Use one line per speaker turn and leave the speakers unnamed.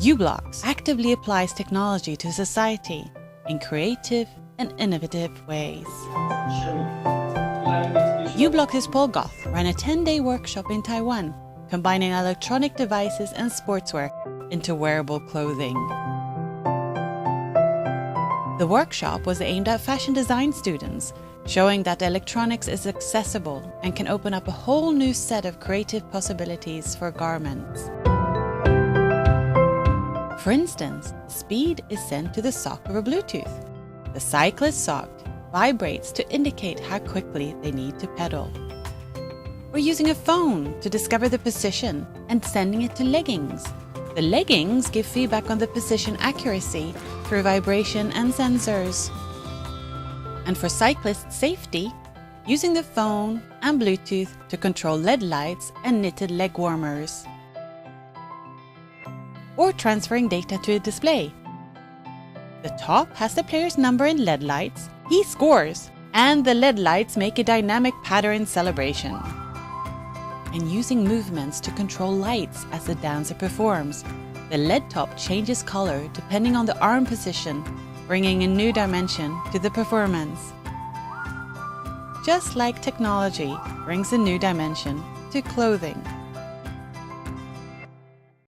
u-blox actively applies technology to society in creative and innovative ways. u-blox's Paul Goth ran a 10-day workshop in Taiwan, combining electronic devices and sportswear into wearable clothing. The workshop was aimed at fashion design students, showing that electronics is accessible and can open up a whole new set of creative possibilities for garments. For instance, speed is sent to the sock over Bluetooth. The cyclist's sock vibrates to indicate how quickly they need to pedal. Or using a phone to discover the position and sending it to leggings. The leggings give feedback on the position accuracy through vibration and sensors. And for cyclist safety, using the phone and Bluetooth to control LED lights and knitted leg warmers. Or transferring data to a display. The top has the player's number in LED lights, he scores, and the LED lights make a dynamic pattern celebration. And using movements to control lights as the dancer performs, the LED top changes color depending on the arm position, bringing a new dimension to the performance. Just like technology brings a new dimension to clothing.